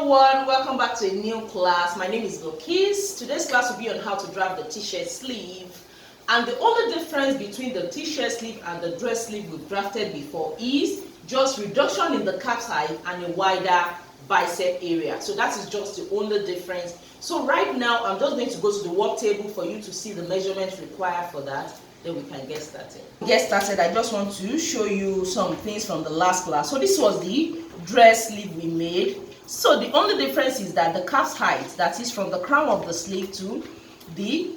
everyone, welcome back to a new class. My name is Lokis. Today's class will be on how to draft the t-shirt sleeve. And the only difference between the t-shirt sleeve and the dress sleeve we've drafted before is just reduction in the calf height and a wider bicep area. So that is just the only difference. So right now, I'm just going to go to the work table for you to see the measurements required for that. Then we can get started. I just want to show you some things from the last class. So this was the dress sleeve we made. So the only difference is that the calf height, that is from the crown of the sleeve to the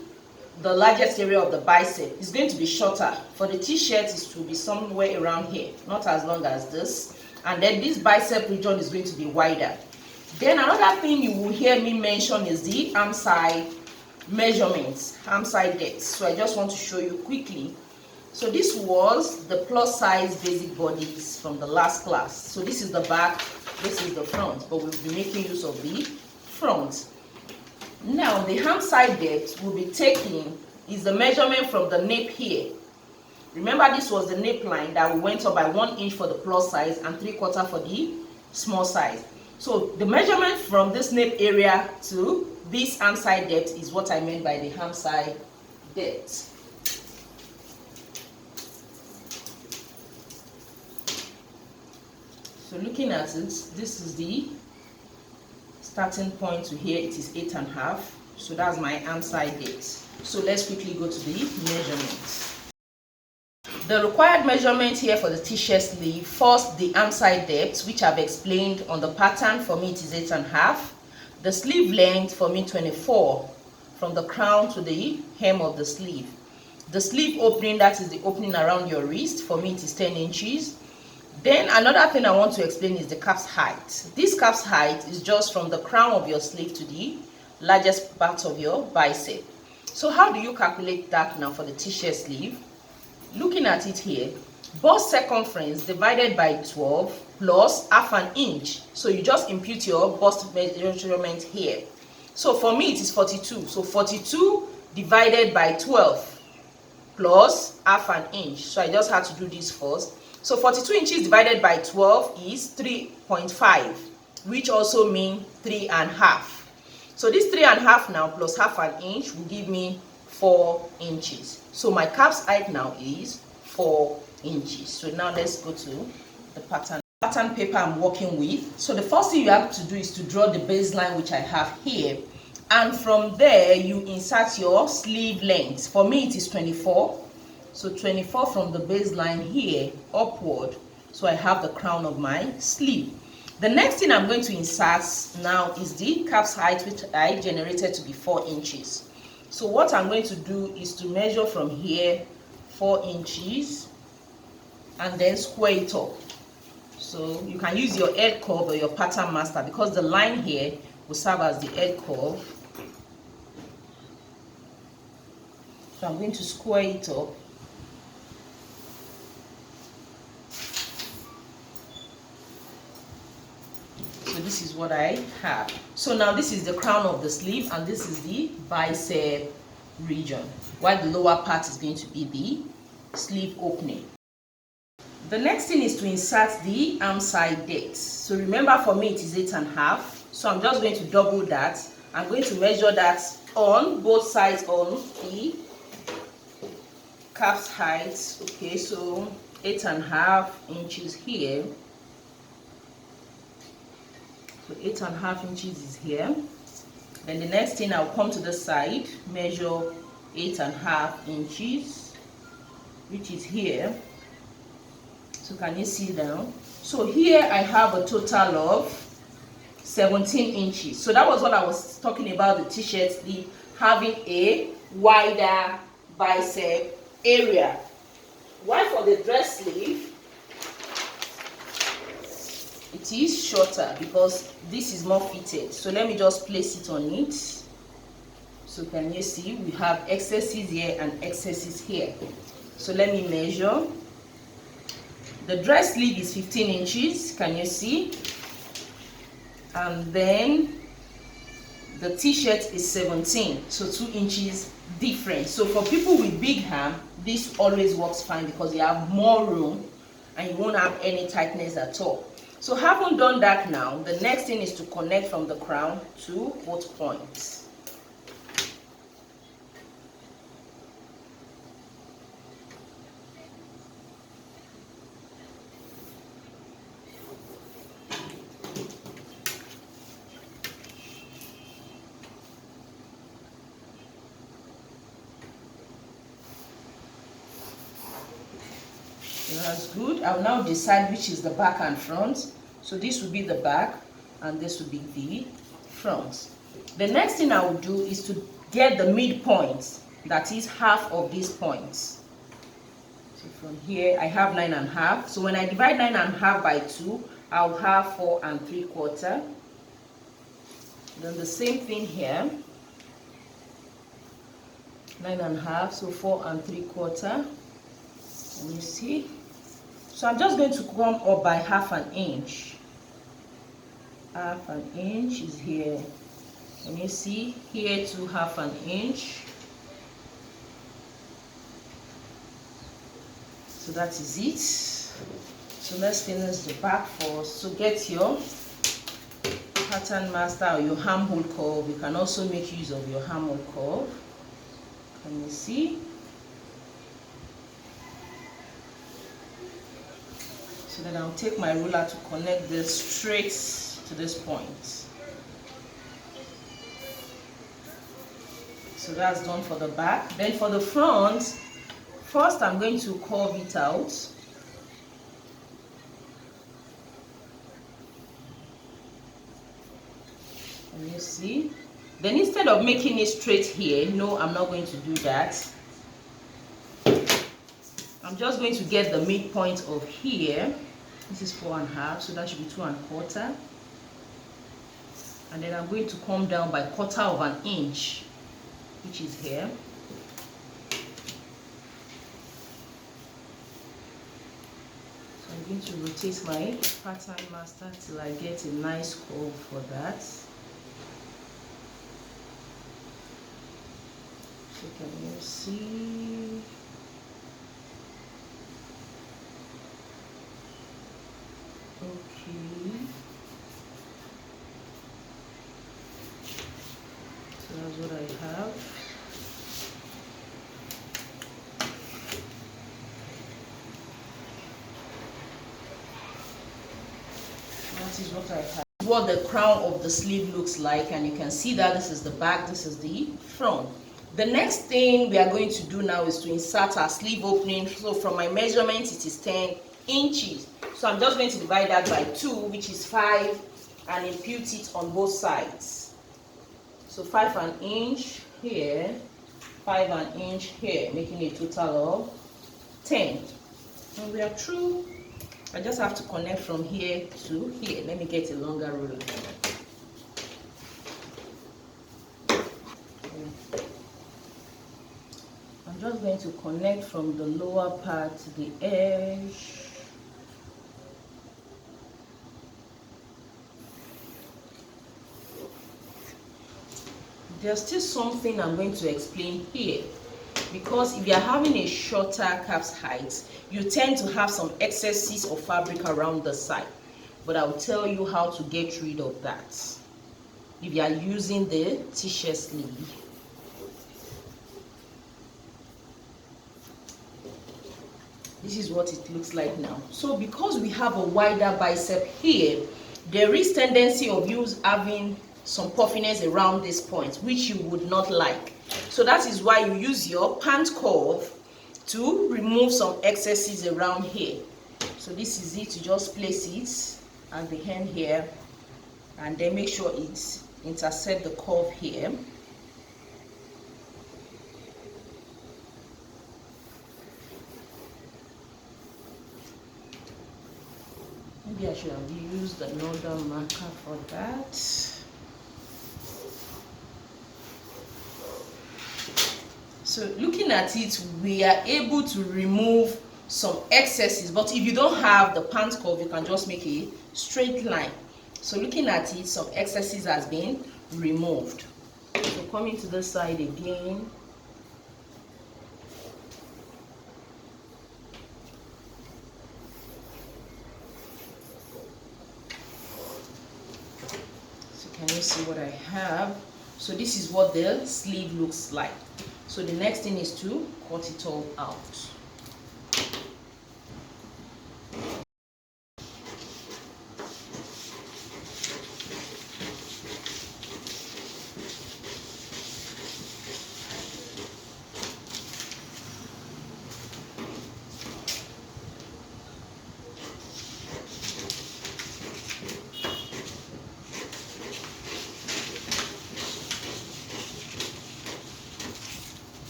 largest area of the bicep, is going to be shorter. For the t-shirt, it will be somewhere around here, not as long as this. And then this bicep region is going to be wider. Then another thing you will hear me mention is the arm side measurements, arm side depth. So I just want to show you quickly. So this was the plus size basic bodies from the last class. So this is the back, this is the front, but we'll be making use of the front. Now the arm side depth we'll be taking is the measurement from the nape here. Remember, this was the nape line that we went up by 1 inch for the plus size and 3/4 for the small size. So the measurement from this nape area to this arm side depth is what I meant by the arm side depth. So looking at it, this is the starting point to here. It is 8.5. So that's my arm side depth. So let's quickly go to the measurements. The required measurement here for the t-shirt sleeve, first the arm side depth, which I've explained on the pattern. For me it is 8.5. The sleeve length for me 24 from the crown to the hem of the sleeve. The sleeve opening, that is the opening around your wrist, for me it is 10 inches. Then another thing I want to explain is the calf's height. This calf's height is just from the crown of your sleeve to the largest part of your bicep. So how do you calculate that now for the t-shirt sleeve? Looking at it here, bust circumference divided by 12 plus half an inch. So you just impute your bust measurement here. So for me it is 42. So 42 divided by 12 plus half an inch. So I just had to do this first. So 42 inches divided by 12 is 3.5, which also means 3.5. So this 3.5 now plus half an inch will give me 4 inches. So my calf's height now is 4 inches. So now let's go to the pattern paper I'm working with. So the first thing you have to do is to draw the baseline, which I have here. And from there, you insert your sleeve length. For me, it is 24. So 24 from the baseline here upward. So I have the crown of my sleeve. The next thing I'm going to insert now is the calf's height, which I generated to be 4 inches. So what I'm going to do is to measure from here 4 inches and then square it up. So you can use your head curve or your pattern master, because the line here will serve as the head curve. So I'm going to square it up. So this is what I have. So now this is the crown of the sleeve and this is the bicep region, while the lower part is going to be the sleeve opening. The next thing is to insert the arm side depth. So remember, for me it is 8.5. So I'm just going to double that. I'm going to measure that on both sides on the calf's height. Okay, so 8.5 inches here. So 8.5 inches is here. Then the next thing, I'll come to the side, measure 8.5 inches, which is here. So can you see now? So here I have a total of 17 inches. So that was what I was talking about, the t-shirt sleeve having a wider bicep area. While for the dress sleeve, it is shorter because this is more fitted. So let me just place it on it. So can you see we have excesses here and excesses here. So let me measure. The dress sleeve is 15 inches, can you see? And then the t-shirt is 17, so 2 inches difference. So for people with big arm, this always works fine because you have more room and you won't have any tightness at all. So having done that now, the next thing is to connect from the crown to both points. That's good. I'll now decide which is the back and front. So this will be the back and this will be the front. The next thing I will do is to get the midpoint, that is half of these points. So from here I have 9.5. So when I divide 9.5 by 2, I'll have 4 3/4. Then the same thing here, 9.5, so 4 3/4. Let me see. So I'm just going to come up by half an inch. Half an inch is here. Let me see. Here to half an inch. So that is it. So let's finish the back first. So get your pattern master or your armhole curve. You can also make use of your armhole curve. Can you see? So then I'll take my ruler to connect this straight to this point. So that's done for the back. Then for the front, first I'm going to curve it out. Can you see? Then instead of making it straight here, no, I'm not going to do that. I'm just going to get the midpoint of here. This is 4.5, so that should be 2 1/4. And then I'm going to come down by 1/4 of an inch, which is here. So I'm going to rotate my pattern master till I get a nice curve for that. So can you see? Okay. So that's what I have. That is what I have. What the crown of the sleeve looks like, and you can see that this is the back, this is the front. The next thing we are going to do now is to insert our sleeve opening. So from my measurement, it is 10 inches. So I'm just going to divide that by 2, which is 5, and impute it on both sides. So 5 an inch here, 5 an inch here, making a total of 10. And we are through. I just have to connect from here to here. Let me get a longer ruler. I'm just going to connect from the lower part to the edge. There's still something I'm going to explain here, because if you're having a shorter calf's height, you tend to have some excesses of fabric around the side, but I'll tell you how to get rid of that if you are using the t-shirt sleeve. This is what it looks like now. So because we have a wider bicep here, there is tendency of you having some puffiness around this point, which you would not like. So that is why you use your pant curve to remove some excesses around here. So this is it. You just place it at the end here, and then make sure it intercepts the curve here. Maybe I should have used another marker for that. So looking at it, we are able to remove some excesses, but if you don't have the pant curve, you can just make a straight line. So looking at it, some excesses has been removed. So coming to this side again. Can you see what I have? So this is what the sleeve looks like. So the next thing is to cut it all out.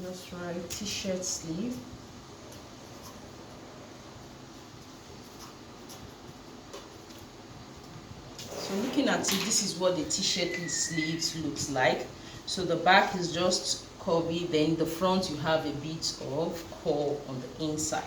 Just write t-shirt sleeve. So looking at it, this is what the t-shirt sleeves looks like. So the back is just curvy, then the front you have a bit of curl on the inside.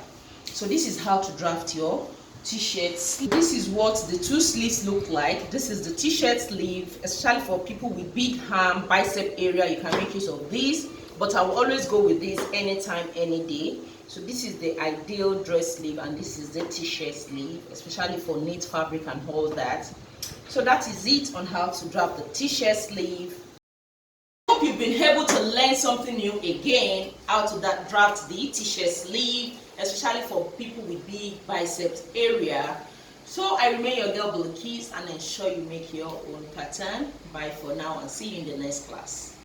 So this is how to draft your t-shirt sleeve. This is what the two sleeves look like. This is the t-shirt sleeve, especially for people with big arm, bicep area. You can make use of this, but I will always go with this anytime, any day. So this is the ideal dress sleeve, and this is the t-shirt sleeve, especially for knit fabric and all that. So that is it on how to draft the t-shirt sleeve. Hope you've been able to learn something new again, how to draft the t-shirt sleeve, especially for people with big biceps area. So I remain your girl Bilquis, and ensure you make your own pattern. Bye for now, and see you in the next class.